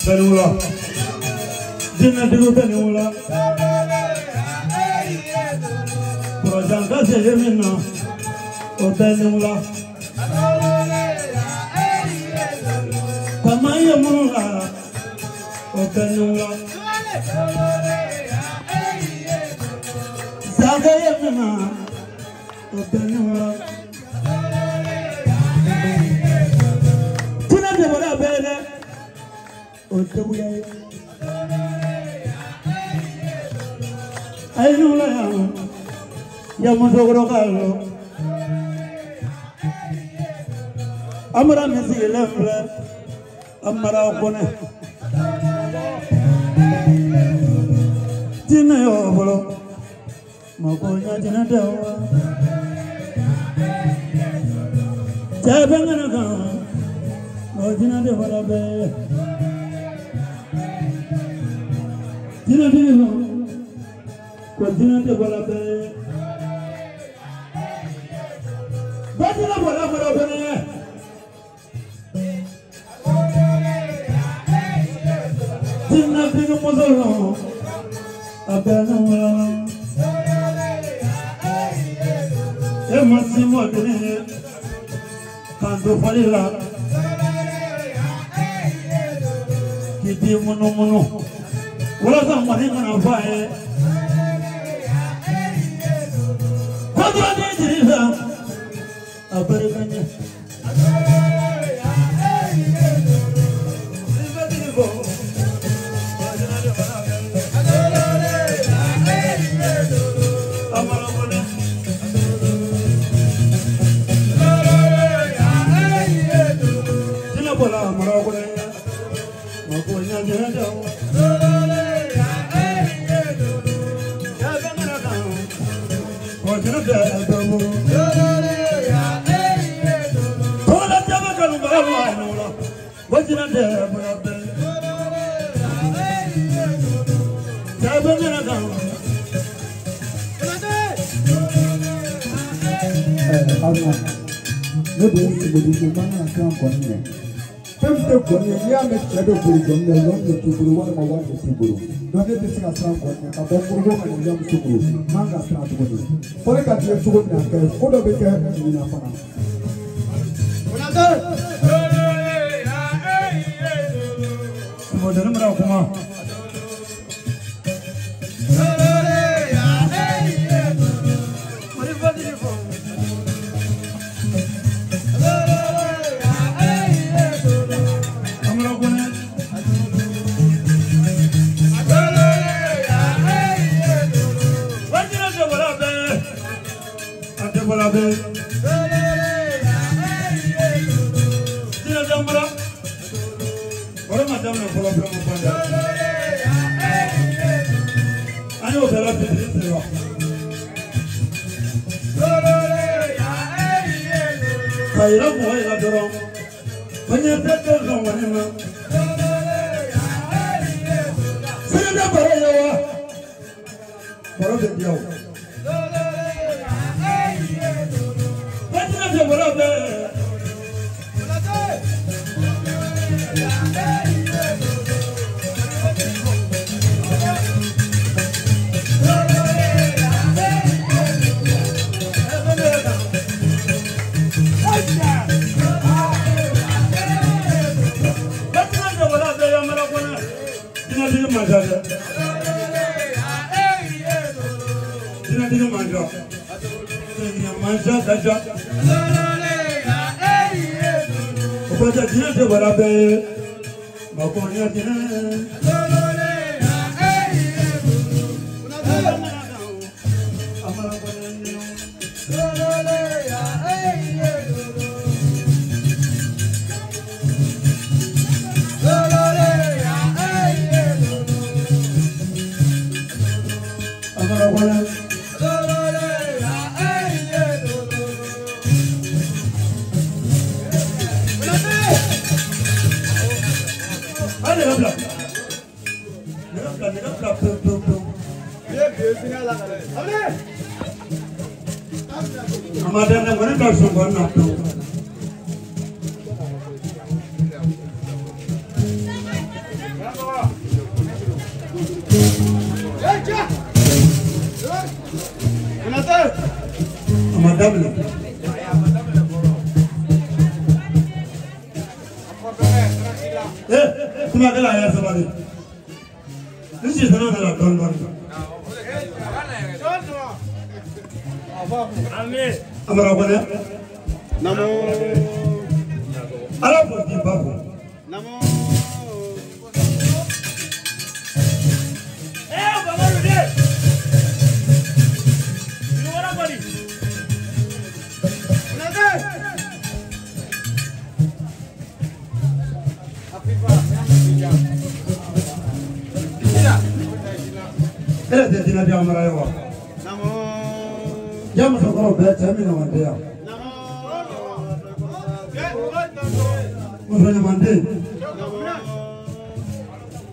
Benula, Dina Digo Benula, Projanga Zemina, Otenula, Kamaya Mula, Otenula, Zagayamina, Otenula, Tina de Bada. I know Yamusogro Amara Messi Lemble Amara Bone Tina Yobolo Makoya Jinadewa Jabanganaga Mojina de Varabe Dina Dino, continue de Bolabe. Batina Bolabe. Dina Dino Mozolo, Abana, Emassimo Dene, Canto Falila, Kiti Mono. What are some money on fire? What do I need to do? A very many. madame. Kuma kala ya sabari. Nisi sana na don don. Amen. Amara kone. Namo. Ala ko di babu. Namo. Baba rude. Ni wara bari. Nade. Era de dina dia amara yo. Namo. Jam so ko be chami na mande ya. Namo. Mo so mande.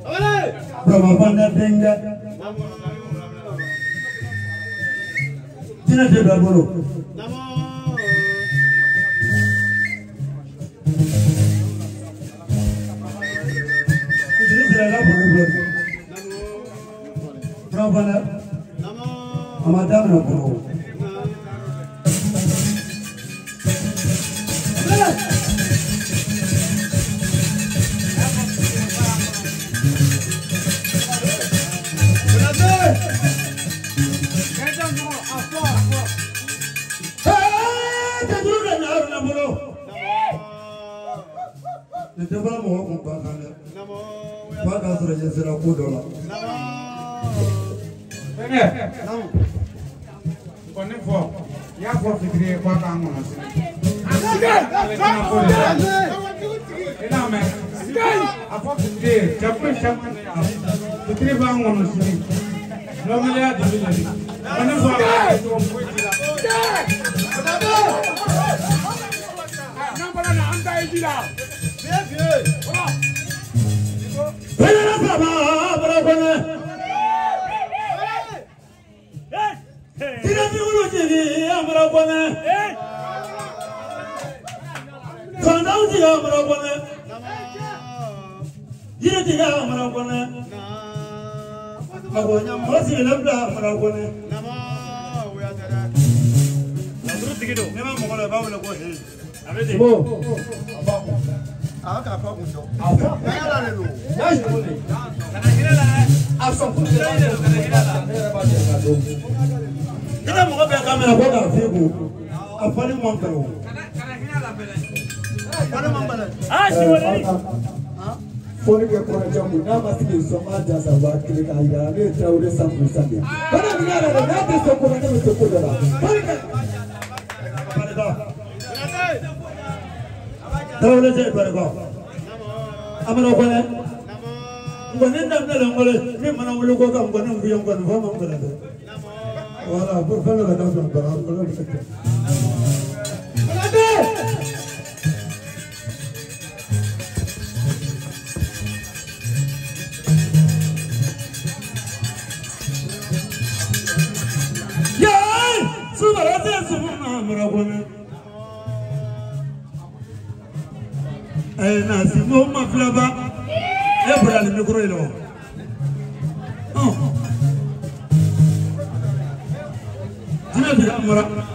Ole. Brahma banda denga. Namo. Dina de baboro. Namo. Brahmana, Amadam no Guru. Ya for fitri kwa kango na sini. Ina me. Apo fitri, chapun chapun ya. Fitri bango na sini. Nomele ya dibili. Kone for. Nampala na anda ijila. Bebe. Bebe na baba, baba kone. Tira miulo jiri amra kone. Kanda uji amra kone. Jiri tira amra kone. Agonya masi lebda amra kone. Nadru tikido. Nema mokola bawle ko he. Abede. Bo. Aka fa kunjo. Afa. Yala lelo. Yashi kone. Kana hirala. Afso kunjo. Kana hirala. Ina mo be kamera ko da fiku afani mo ngalo kana hina la bele kana mo bele shi wala foni ke ko jamu na masiki so ma ja sa wa kile ka ya ne tawre sambu sambu kana hina la na te so ko na me so ko dara foni ka tawre je bare ko amana ko ne ngone ndam na ngole mi mana wulu ko ka ngone mbiyo ngone fo mo ngole voilà, pour faire la danse, on va le faire.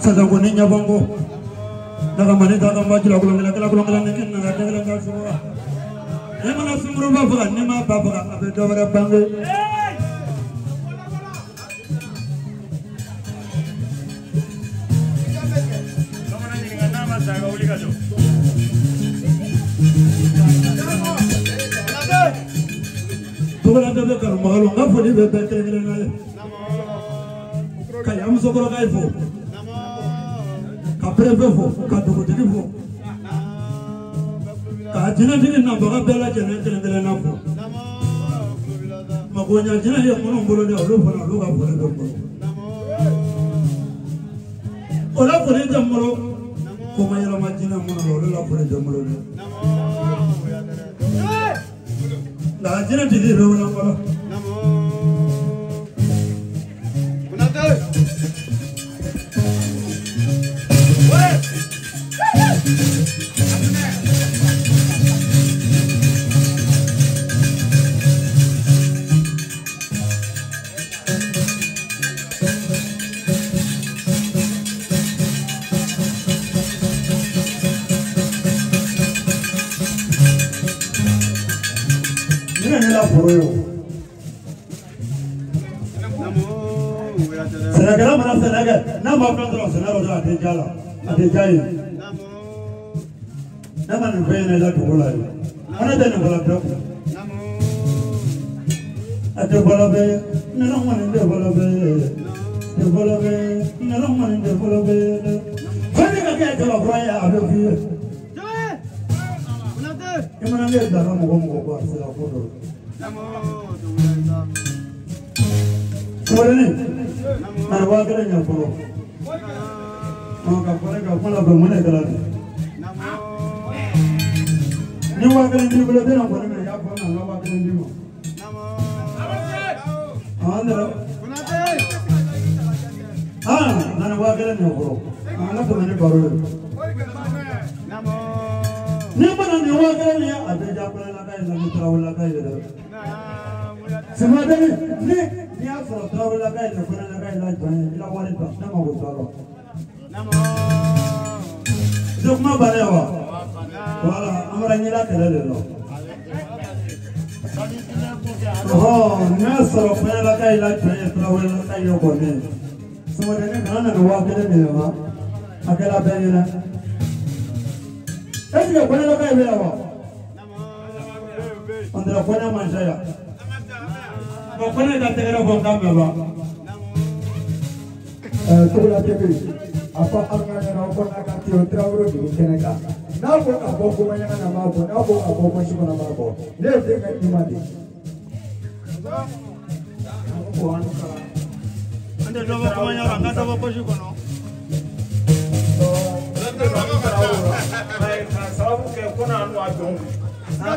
Sasa kuni nyabongo, nakamani taka majula kulongela nikin nagadela ngasua. Ema na sumuru bapa ni ma bapa abedo bara bange. Kamana ni ngana masaga ulika jo. Tukala bebe kar mahalo ngafoni bebe tegele na. Kaya msokoro kaifo. Kaprefo, kadugudifo. Kajina dini na baga bela jene na fo. Magonya jina ya kono mbolo de olufa na luga fo de ko. Ola fo de jamoro ko mayala majina mono ola fo de jamoro. La jina dini ro na ko. la foro Sénégal mana Sénégal n'a pas pris le Sénégal à Déjala à Déjaï n'a pas ne fait la toula on a donné la bloc à développer non on développer non on développer quand il y a la broya avec lui il m'a dit dans mon gombo c'est la photo Moreni, mana wakala nyaforo. Maka kore ka kala ba mone kala. Ni wakala ndi bolo dena ko ne ya ko na wakala ndi mo. Andra. Mana wakala nyaforo. Ana ko ne baro. Ni mana ni wakala ni ade ja ko la kai la mitra wala kai da. Semadani ni ya sɔrɔ tarawele la kai la fana la kai la jɔn la wari ta ne ma ko tɔɔrɔ jo kuma bannen wa wala an bɔra ɲɛda kɛlɛ de la n'a sɔrɔ fana la kai la jɔn tarawele la kai la kɔni Semadani kana nana 1000 minɛ ma a kɛra bɛɛ ɲɛna est-ce que fana la kai bɛ yan wa on dirait fana man ca yan Bon, on est à terre bon quand même. Tout la TV. À part Angana, on a quand on travaille au Sénégal. N'a pas à beaucoup de gens à Mabo, n'a pas à beaucoup de gens à Mabo. Les deux mecs du Mali. On est devant comment il y a un gâteau pour jouer non. Ça va vous que qu'on a un oiseau. Ala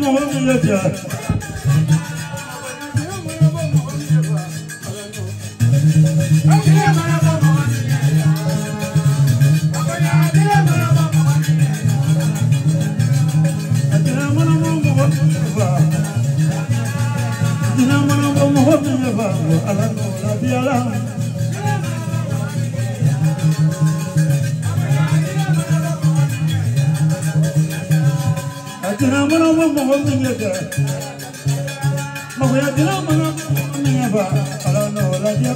Mau ya,